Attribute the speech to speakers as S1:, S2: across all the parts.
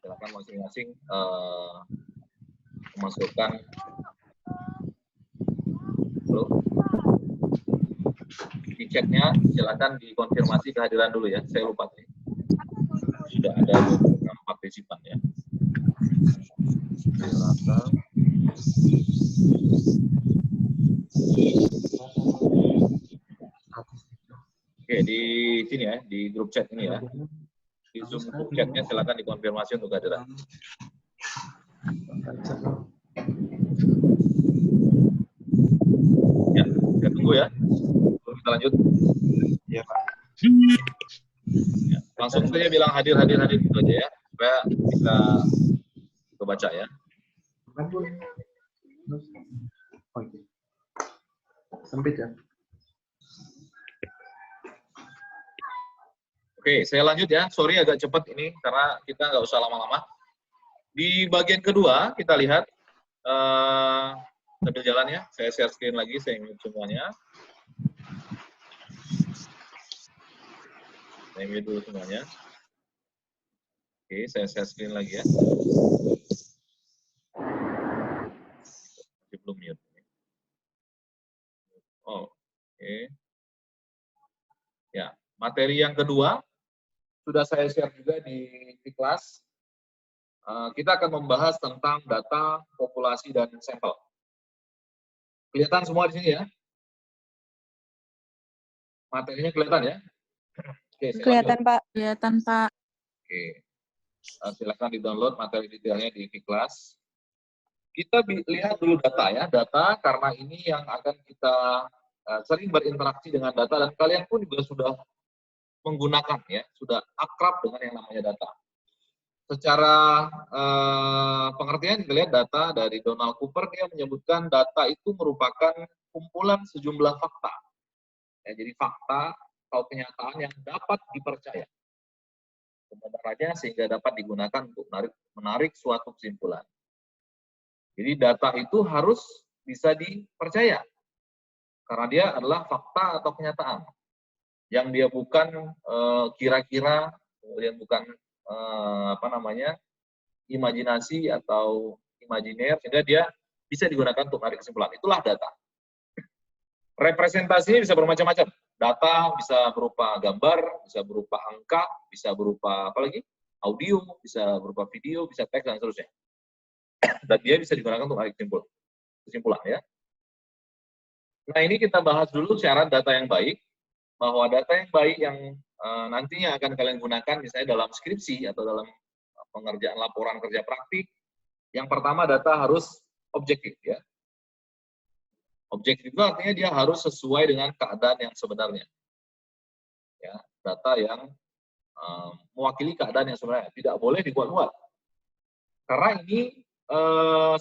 S1: Silakan masing-masing memasukkan. Di chatnya silakan dikonfirmasi kehadiran dulu ya. Saya lupa nih. Sudah ada 26 partisipan ya. Silakan. Oke, di sini ya, di grup chat ini ya. Di Zoom grup chatnya silakan dikonfirmasi untuk kehadiran. Ya, kita tunggu ya. Kita lanjut.
S2: Ya, Pak.
S1: Ya, langsung saja bilang hadir gitu aja ya, supaya bisa kebaca ya.
S2: Oke. Sempit ya.
S1: Oke, saya lanjut ya. Sorry agak cepat ini karena kita nggak usah lama-lama. Di bagian kedua kita lihat sambil jalan ya. Saya share screen lagi, saya mute semuanya. Saya mute dulu semuanya. Oke, saya share screen lagi ya. Masih belum mute. Oh, oke. Ya, materi yang kedua sudah saya share juga di kelas. Kita akan membahas tentang data, populasi, dan sampel. Kelihatan semua di sini ya? Materinya kelihatan ya? Oke,
S3: kelihatan Pak. Kelihatan Pak.
S1: Oke, silakan di-download materi detailnya di kelas. Kita lihat dulu data ya, data karena ini yang akan kita sering berinteraksi dengan data dan kalian pun juga sudah menggunakan ya, sudah akrab dengan yang namanya data. Secara pengertian kita lihat data dari Donald Cooper, dia menyebutkan data itu merupakan kumpulan sejumlah fakta. Ya, jadi fakta atau kenyataan yang dapat dipercaya kebenarannya sehingga dapat digunakan untuk menarik suatu kesimpulan. Jadi data itu harus bisa dipercaya karena dia adalah fakta atau kenyataan yang dia bukan kira-kira, kemudian bukan imajinasi atau imajiner, sehingga dia bisa digunakan untuk menarik kesimpulan. Itulah data. Representasinya bisa bermacam-macam. Data bisa berupa gambar, bisa berupa angka, bisa berupa audio, bisa berupa video, bisa teks, dan seterusnya. Dan dia bisa digunakan untuk menarik kesimpulan ya. Nah, ini kita bahas dulu syarat data yang baik, bahwa data yang baik yang nantinya akan kalian gunakan misalnya dalam skripsi atau dalam pengerjaan laporan kerja praktik. Yang pertama, data harus objektif ya. Objektif itu artinya dia harus sesuai dengan keadaan yang sebenarnya. Ya, data yang mewakili keadaan yang sebenarnya, tidak boleh dibuat-buat. Karena ini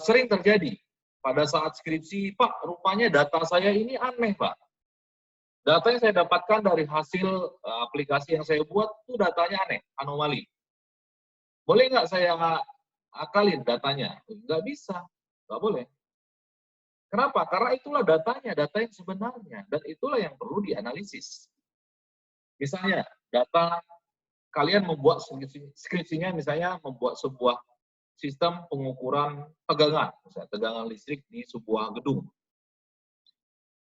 S1: sering terjadi pada saat skripsi, Pak, rupanya data saya ini aneh, Pak. Data yang saya dapatkan dari hasil aplikasi yang saya buat itu datanya aneh, anomali. Boleh nggak saya akalin datanya? Nggak bisa, nggak boleh. Kenapa? Karena itulah datanya, data yang sebenarnya, dan itulah yang perlu dianalisis. Misalnya, data kalian membuat skripsinya, misalnya membuat sebuah sistem pengukuran tegangan, misalnya tegangan listrik di sebuah gedung.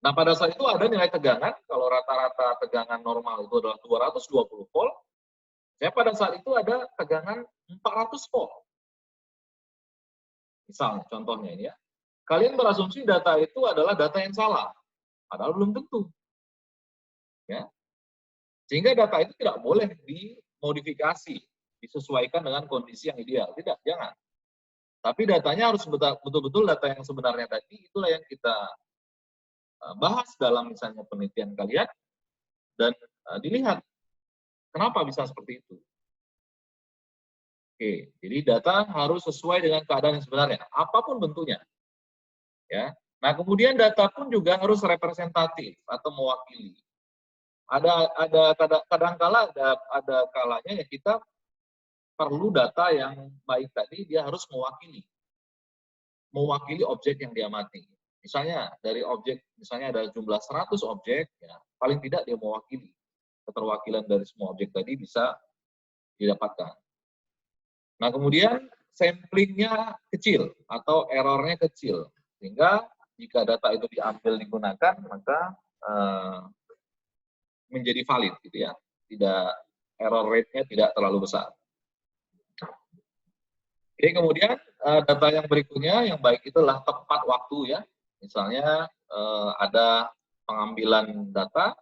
S1: Nah, pada saat itu ada nilai tegangan, kalau rata-rata tegangan normal itu adalah 220 volt, saya pada saat itu ada tegangan 400 volt. Misalnya, contohnya ini ya. Kalian berasumsi data itu adalah data yang salah, padahal belum tentu. Ya. Sehingga data itu tidak boleh dimodifikasi, disesuaikan dengan kondisi yang ideal. Tidak, jangan. Tapi datanya harus betul-betul data yang sebenarnya tadi, itulah yang kita bahas dalam misalnya penelitian kalian, dan dilihat kenapa bisa seperti itu. Oke, jadi data harus sesuai dengan keadaan yang sebenarnya, apapun bentuknya. Ya. Nah, kemudian data pun juga harus representatif atau mewakili. Kadang-kala ada kalanya ya kita perlu data yang baik tadi, dia harus mewakili objek yang diamati. Misalnya dari objek, misalnya ada jumlah 100 objek, ya, paling tidak dia mewakili. Keterwakilan dari semua objek tadi bisa didapatkan. Nah, kemudian samplingnya kecil atau errornya kecil, sehingga jika data itu diambil digunakan, maka menjadi valid, gitu ya. Tidak, error rate-nya tidak terlalu besar. Oke, kemudian data yang berikutnya yang baik itulah tepat waktu, ya. Misalnya ada pengambilan data,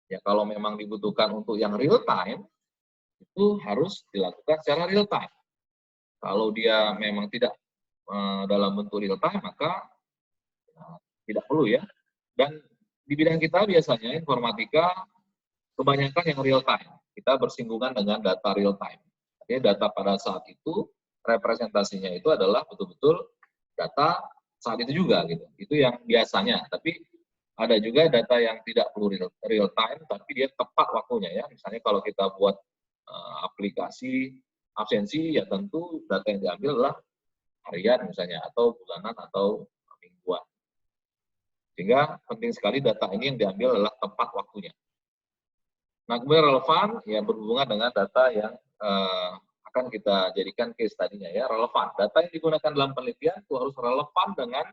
S1: ya kalau memang dibutuhkan untuk yang real time, itu harus dilakukan secara real time. Kalau dia memang tidak dalam bentuk real time, maka tidak perlu, ya. Dan di bidang kita biasanya informatika kebanyakan yang real time. Kita bersinggungan dengan data real time. Jadi data pada saat itu representasinya itu adalah betul-betul data saat itu juga, gitu. Itu yang biasanya. Tapi ada juga data yang tidak perlu real time, tapi dia tepat waktunya, ya. Misalnya kalau kita buat aplikasi absensi, ya tentu data yang diambil adalah harian misalnya, atau bulanan, atau mingguan. Sehingga penting sekali data ini yang diambil adalah tepat waktunya. Nah, kemudian relevan, ya berhubungan dengan data yang akan kita jadikan case tadinya, ya, relevan. Data yang digunakan dalam penelitian itu harus relevan dengan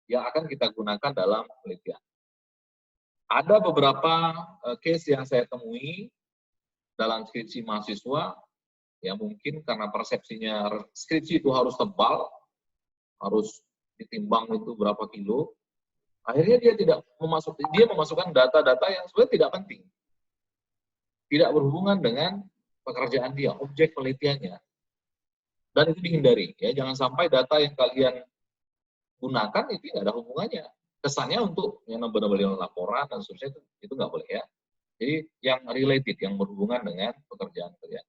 S1: yang akan kita gunakan dalam penelitian. Ada beberapa case yang saya temui dalam skripsi mahasiswa, ya mungkin karena persepsinya skripsi itu harus tebal, harus ditimbang itu berapa kilo, akhirnya dia memasukkan data-data yang sebenarnya tidak penting, tidak berhubungan dengan pekerjaan dia, objek penelitiannya, dan itu dihindari, ya. Jangan sampai data yang kalian gunakan itu tidak ada hubungannya, kesannya untuk yang benar-benar laporan dan seterusnya, itu nggak boleh, ya. Jadi yang related, yang berhubungan dengan pekerjaan kalian.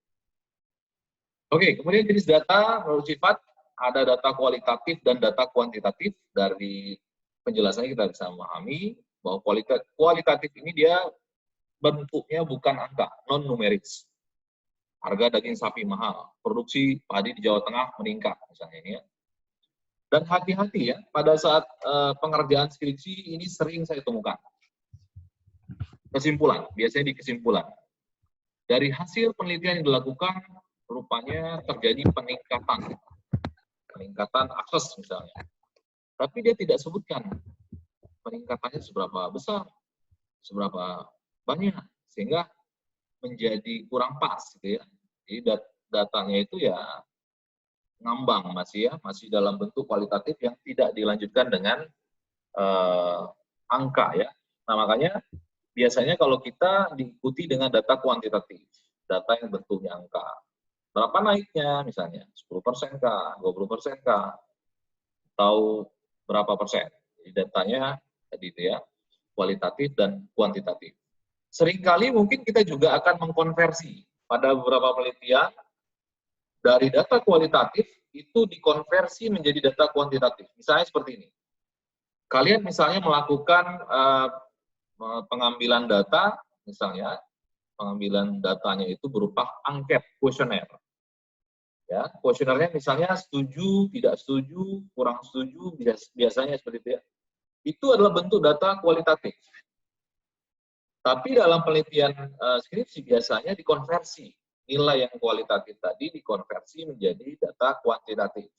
S1: Oke, kemudian jenis data menurut sifat ada data kualitatif dan data kuantitatif. Dari penjelasannya kita bisa memahami bahwa kualitatif ini dia bentuknya bukan angka, non numeris. Harga daging sapi mahal, produksi padi di Jawa Tengah meningkat, misalnya ini, ya. Dan hati-hati, ya, pada saat pengerjaan skripsi ini sering saya temukan. Kesimpulan, biasanya di kesimpulan. Dari hasil penelitian yang dilakukan, rupanya terjadi peningkatan akses misalnya. Tapi dia tidak sebutkan peningkatannya seberapa besar, seberapa banyak, sehingga menjadi kurang pas, gitu ya. Jadi datanya itu ya ngambang, masih dalam bentuk kualitatif yang tidak dilanjutkan dengan angka, ya. Nah, makanya biasanya kalau kita diikuti dengan data kuantitatif, data yang bentuknya angka. Berapa naiknya misalnya, 10% kah, 20% kah, atau berapa persen. Jadi datanya tadi itu, ya, kualitatif dan kuantitatif. Seringkali mungkin kita juga akan mengkonversi pada beberapa penelitian dari data kualitatif itu dikonversi menjadi data kuantitatif. Misalnya seperti ini. Kalian misalnya melakukan pengambilan data, misalnya pengambilan datanya itu berupa angket, kuesioner. Ya, kuesionernya misalnya setuju, tidak setuju, kurang setuju, biasanya seperti itu, ya. Itu adalah bentuk data kualitatif. Tapi dalam penelitian skripsi biasanya dikonversi. Nilai yang kualitatif tadi dikonversi menjadi data kuantitatif.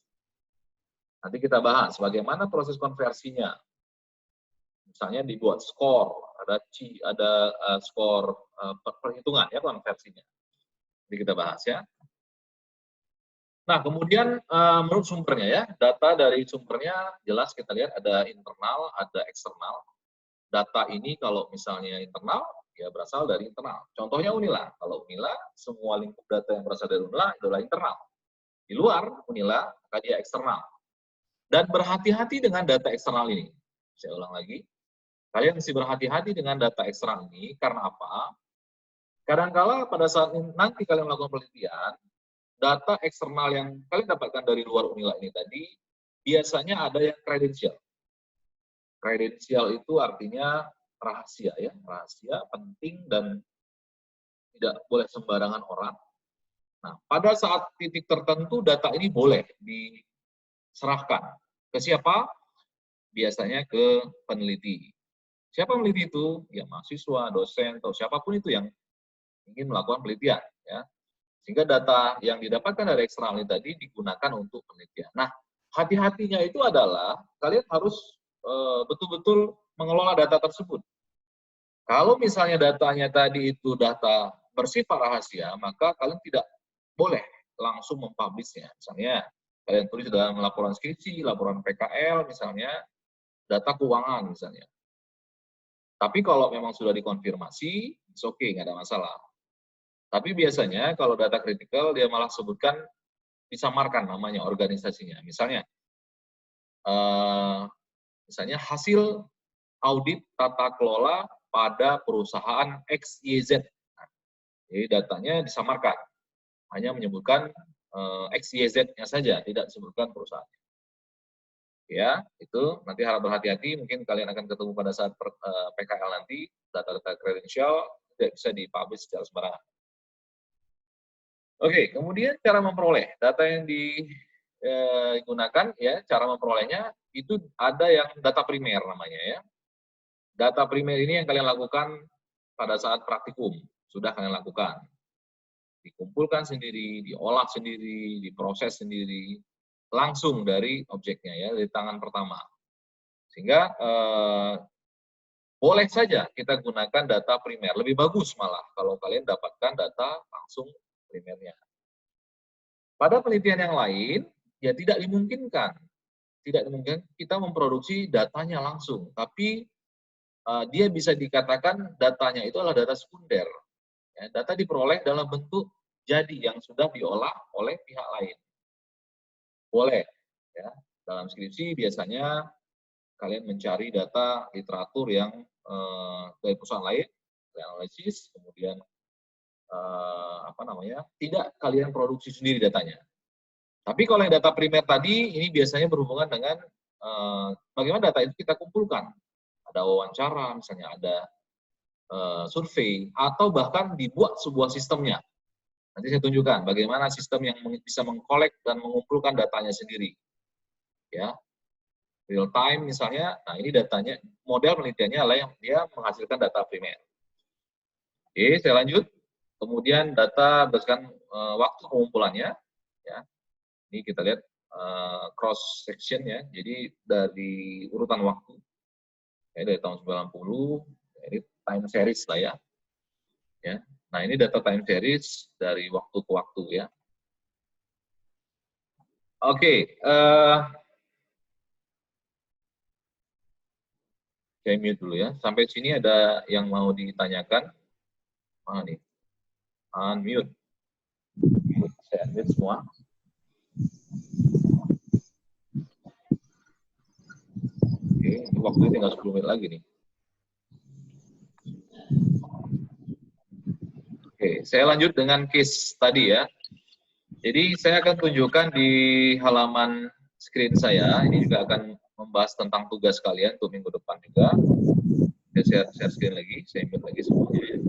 S1: Nanti kita bahas bagaimana proses konversinya. Misalnya dibuat skor, ada skor perhitungan, ya, konversinya. Jadi kita bahas, ya. Nah, kemudian menurut sumbernya, ya, data dari sumbernya jelas kita lihat ada internal, ada eksternal. Data ini kalau misalnya internal, ya berasal dari internal. Contohnya Unila. Kalau Unila, semua lingkup data yang berasal dari Unila adalah internal. Di luar Unila, maka dia eksternal. Dan berhati-hati dengan data eksternal ini. Saya ulang lagi. Kalian mesti berhati-hati dengan data eksternal ini, karena apa? Kadangkala pada saat nanti kalian melakukan penelitian, data eksternal yang kalian dapatkan dari luar Unila ini tadi, biasanya ada yang kredensial. Kredensial itu artinya rahasia, ya, rahasia, penting, dan tidak boleh sembarangan orang. Nah, pada saat titik tertentu, data ini boleh diserahkan. Ke siapa? Biasanya ke peneliti. Siapa peneliti itu? Ya mahasiswa, dosen, atau siapapun itu yang ingin melakukan penelitian, ya. Sehingga data yang didapatkan dari eksternal ini tadi digunakan untuk penelitian. Nah, hati-hatinya itu adalah kalian harus betul-betul mengelola data tersebut. Kalau misalnya datanya tadi itu data bersifat rahasia, maka kalian tidak boleh langsung mempublishnya. Misalnya, kalian tulis dalam laporan skripsi, laporan PKL, misalnya, data keuangan misalnya. Tapi kalau memang sudah dikonfirmasi, it's okay, nggak ada masalah. Tapi biasanya kalau data kritikal, dia malah sebutkan, disamarkan namanya organisasinya. Misalnya hasil audit tata kelola pada perusahaan XYZ. Jadi datanya disamarkan, hanya menyebutkan XYZ-nya saja, tidak disebutkan perusahaan. Ya, itu nanti harap berhati-hati, mungkin kalian akan ketemu pada saat PKL nanti, data-data kredensial tidak bisa dipublish secara sembarangan. Oke, kemudian cara memperoleh data yang digunakan, ya, cara memperolehnya itu ada yang data primer namanya, ya. Data primer ini yang kalian lakukan pada saat praktikum, sudah kalian lakukan. Dikumpulkan sendiri, diolah sendiri, diproses sendiri, langsung dari objeknya, ya, dari tangan pertama. Sehingga boleh saja kita gunakan data primer, lebih bagus malah kalau kalian dapatkan data langsung primernya. Pada penelitian yang lain, ya tidak dimungkinkan kita memproduksi datanya langsung, tapi dia bisa dikatakan datanya itu adalah data sekunder. Ya, data diperoleh dalam bentuk jadi yang sudah diolah oleh pihak lain. Boleh, ya. Dalam skripsi biasanya kalian mencari data literatur yang dari perusahaan lain, analisis, kemudian tidak kalian produksi sendiri datanya. Tapi kalau yang data primer tadi, ini biasanya berhubungan dengan bagaimana data itu kita kumpulkan. Ada wawancara, misalnya ada survei, atau bahkan dibuat sebuah sistemnya. Nanti saya tunjukkan bagaimana sistem yang bisa mengkolek dan mengumpulkan datanya sendiri. Ya, real time misalnya, nah ini datanya, model penelitiannya adalah yang dia menghasilkan data primer. Oke, saya lanjut. Kemudian data berdasarkan waktu pengumpulannya, ya. Ini kita lihat cross section, ya. Jadi dari urutan waktu, ya, dari tahun 90, ini time series lah, ya. Ya. Nah ini data time series dari waktu ke waktu, ya. Oke, saya mute dulu, ya. Sampai sini ada yang mau ditanyakan? Mana nih? Unmute. Saya unmute semua. Oke, waktunya tinggal 10 menit lagi nih. Oke, saya lanjut dengan case tadi, ya. Jadi saya akan tunjukkan di halaman screen saya, ini juga akan membahas tentang tugas kalian untuk minggu depan juga. Saya share screen lagi, saya mute lagi semuanya, ya.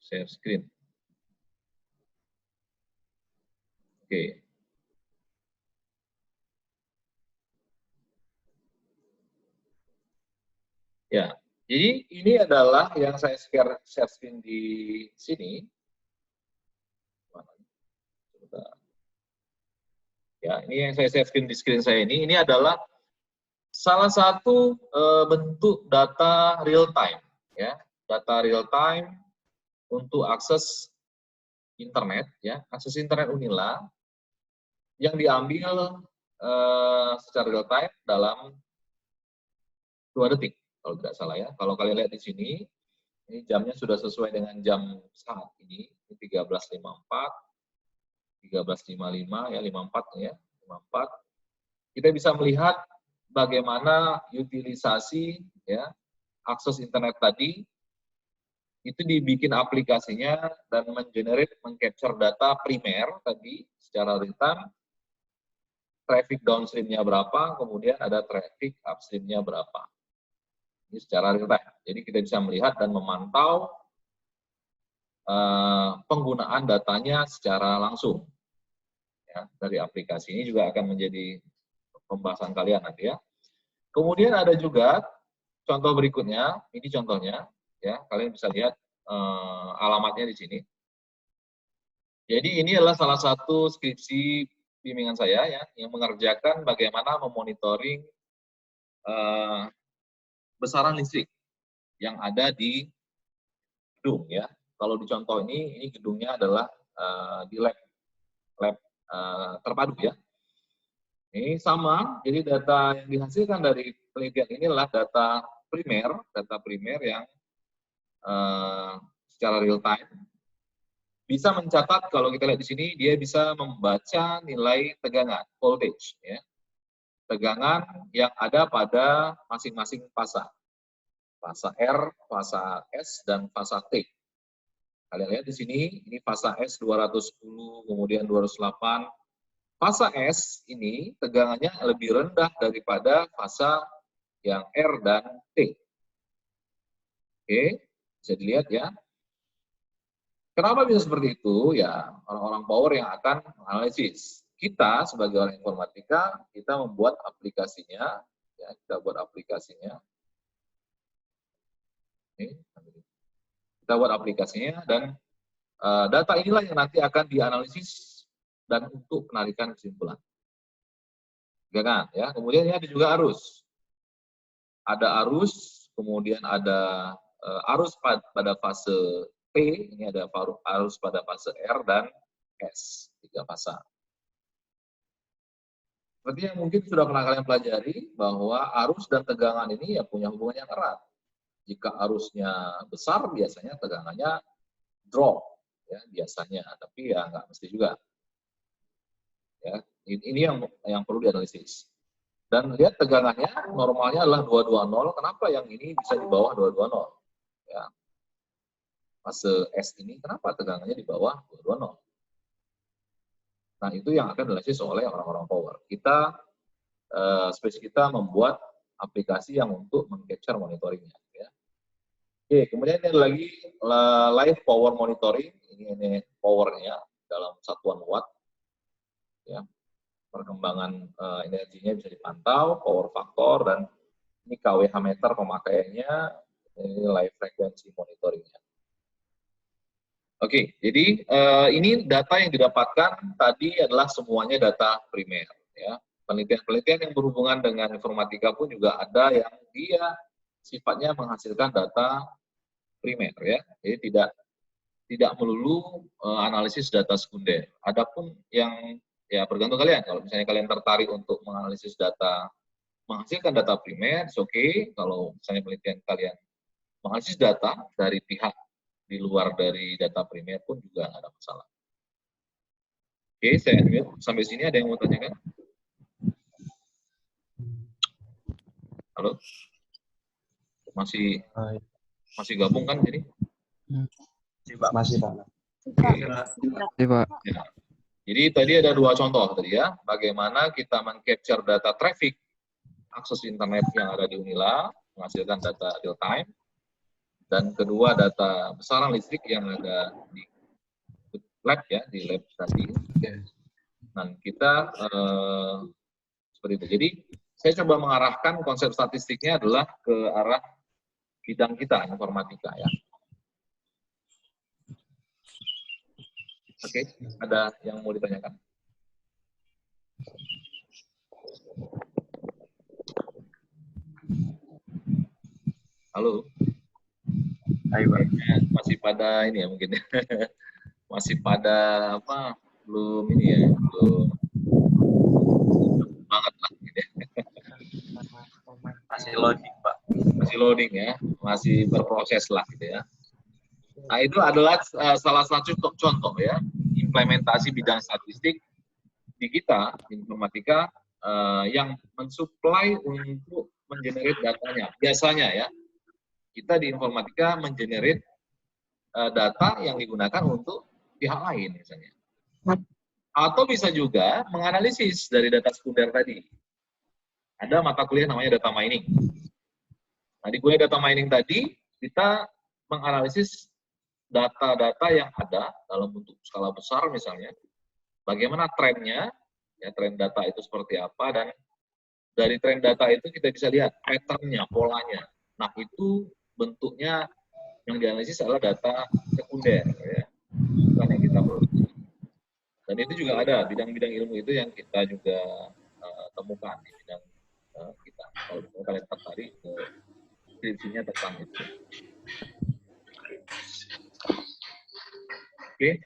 S1: Share screen. Oke. Ya, jadi ini adalah yang saya share screen di sini. Ya, ini yang saya share screen di screen saya ini adalah salah satu bentuk data real time, ya, data real time untuk akses internet, ya, akses internet Unila yang diambil secara real time dalam 2 detik, kalau tidak salah, ya. Kalau kalian lihat di sini, ini jamnya sudah sesuai dengan jam saat ini 13.54, 13.55, ya, 54, ya, 54. Kita bisa melihat bagaimana utilisasi, ya, akses internet tadi itu dibikin aplikasinya dan mengcapture data primer tadi secara real time, traffic downstream-nya berapa, kemudian ada traffic upstream-nya berapa. Ini secara real time. Jadi kita bisa melihat dan memantau penggunaan datanya secara langsung. Ya, dari aplikasi ini juga akan menjadi pembahasan kalian nanti, ya. Kemudian ada juga contoh berikutnya, ini contohnya, ya, kalian bisa lihat alamatnya di sini. Jadi ini adalah salah satu skripsi bimbingan saya ya, yang mengerjakan bagaimana memonitoring besaran listrik yang ada di gedung ya. Kalau di contoh ini gedungnya adalah di lab terpadu ya. Ini sama, jadi data yang dihasilkan dari penelitian ini adalah data primer yang secara real time bisa mencatat, kalau kita lihat di sini dia bisa membaca nilai tegangan voltage ya. Tegangan yang ada pada masing-masing fasa. Fasa R, fasa S, dan fasa T. Kalian lihat di sini, ini fasa S 210, kemudian 208. Fasa S ini tegangannya lebih rendah daripada fasa yang R dan T. Oke, bisa dilihat ya. Kenapa bisa seperti itu? Ya, orang-orang power yang akan menganalisis. Kita sebagai orang informatika, kita membuat aplikasinya, ya, kita buat aplikasinya. Oke, kita buat aplikasinya dan data inilah yang nanti akan dianalisis dan untuk penarikan kesimpulan. Tegangan ya. Kemudian ini ada juga arus. Ada arus, kemudian ada arus pada fase P, ini ada arus pada fase R dan S, 3 fasa. Seperti yang mungkin sudah pernah kalian pelajari, bahwa arus dan tegangan ini ya punya hubungan yang erat. Jika arusnya besar, biasanya tegangannya drop, ya biasanya, tapi ya nggak mesti juga. Ya, ini yang perlu dianalisis. Dan lihat tegangannya normalnya adalah 220. Kenapa yang ini bisa di bawah 220? Ya. Fase S ini kenapa tegangannya di bawah 220? Nah, itu yang akan dianalisis oleh orang-orang power. Kita space kita membuat aplikasi yang untuk meng-capture monitoringnya. Ya. Oke, kemudian ini lagi live power monitoring. Ini powernya dalam satuan watt. Ya. Perkembangan energinya bisa dipantau, power factor, dan ini kWh meter pemakaiannya, ini live frequency monitoringnya. Oke, jadi ini data yang didapatkan tadi adalah semuanya data primer. Ya. Penelitian-penelitian yang berhubungan dengan informatika pun juga ada yang dia sifatnya menghasilkan data primer. Ya. Jadi tidak melulu analisis data sekunder. Adapun yang ya bergantung kalian. Kalau misalnya kalian tertarik untuk menganalisis data, menghasilkan data primer, oke. Kalau misalnya penelitian kalian menganalisis data dari pihak di luar dari data primer pun juga nggak ada masalah. Oke, saya sampai sini ada yang mau tanyakan? Halo? Masih gabung kan jadi?
S2: Masih, Pak.
S3: Iya, Pak.
S1: Ya. Jadi tadi ada 2 contoh tadi ya, bagaimana kita men-capture data traffic akses internet yang ada di Unila, menghasilkan data real time, dan kedua data besaran listrik yang ada di lab ya, di lab tadi. Dan kita seperti itu. Jadi saya coba mengarahkan konsep statistiknya adalah ke arah bidang kita, informatika ya. Oke, ada yang mau ditanyakan? Halo?
S2: Ayo, Pak.
S1: Masih pada ini ya mungkin. Masih pada apa? Belum ini ya, belum banget lah gitu ya.
S2: Masih loading, Pak.
S1: Masih loading ya, masih berproses lah gitu ya. Nah, itu adalah salah satu contoh ya, implementasi bidang statistik di kita, informatika, yang mensuplai untuk mengenerate datanya. Biasanya ya, kita di informatika mengenerate data yang digunakan untuk pihak lain misalnya. Atau bisa juga menganalisis dari data sekunder tadi. Ada mata kuliah namanya data mining. Nah, di kuliah data mining tadi, kita menganalisis data-data yang ada dalam bentuk skala besar misalnya, bagaimana trennya, ya tren data itu seperti apa, dan dari tren data itu kita bisa lihat pattern-nya, polanya. Nah, itu bentuknya Yang dianalisis adalah data sekunder, ya, bukan yang kita produksi. Dan itu juga ada bidang-bidang ilmu itu yang kita juga temukan di bidang kita. Kalau kalian tertarik ke skripsinya tentang itu. Oke,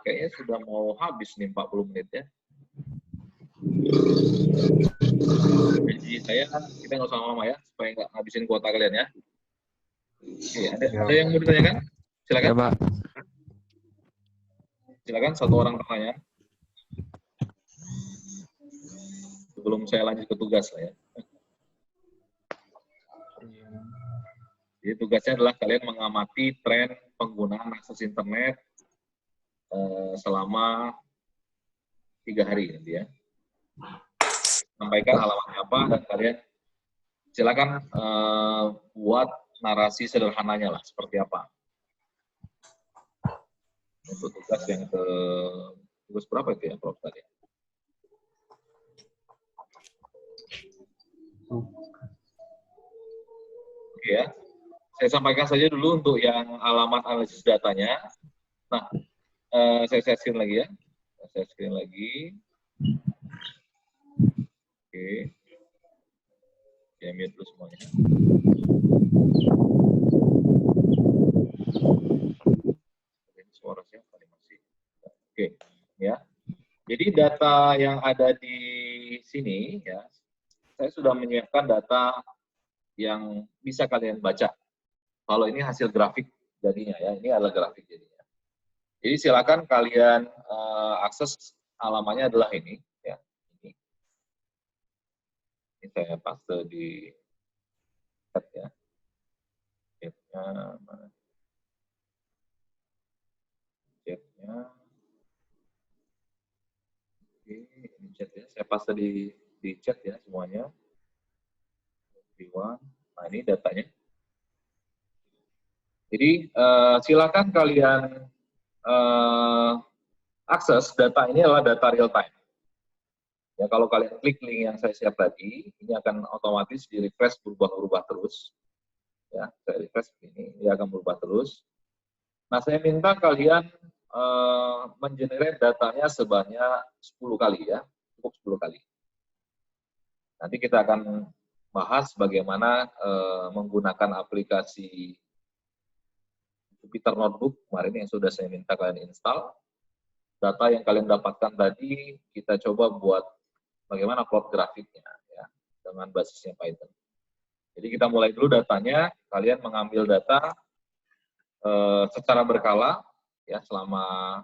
S1: kayaknya sudah mau habis nih 40 menit ya. Jadi kita nggak usah lama-lama ya, supaya nggak ngabisin kuota kalian ya. Oke, ada yang mau ditanyakan? Silakan.
S3: Ya, Pak.
S1: Silakan satu orang bertanya. Sebelum saya lanjut ke tugas lah ya. Jadi tugasnya adalah kalian mengamati tren penggunaan akses internet selama 3 hari nanti ya. Sampaikan alamatnya apa dan kalian silakan buat narasi sederhananya lah seperti apa. Untuk tugas yang tugas berapa itu ya Prof tadi? Oke ya. Saya sampaikan saja dulu untuk yang alamat analisis datanya. Nah, saya share screen lagi ya. Saya screen lagi. Oke. Ya, mute dulu semuanya. Suara siapa nih masih? Oke, ya. Jadi data yang ada di sini ya, saya sudah menyiapkan data yang bisa kalian baca. Kalau ini hasil grafik jadinya ya, ini adalah grafik jadinya. Jadi silakan kalian akses alamannya adalah ini ya. Ini saya paste di chat ya. Chatnya mana? Chatnya. Oke, ini chat ya. Saya paste di chat ya semuanya. Nah ini datanya. Jadi silakan kalian akses data ini adalah data real time. Ya kalau kalian klik link yang saya share tadi, ini akan otomatis di refresh berubah-ubah terus. Ya, saya refresh ini, dia akan berubah terus. Nah, saya minta kalian mengenerate datanya sebanyak 10 kali ya, cukup 10 kali. Nanti kita akan bahas bagaimana menggunakan aplikasi Jupyter Notebook kemarin yang sudah saya minta kalian install. Data yang kalian dapatkan tadi kita coba buat bagaimana plot grafiknya ya dengan basisnya Python. Jadi kita mulai dulu datanya, kalian mengambil data secara berkala ya selama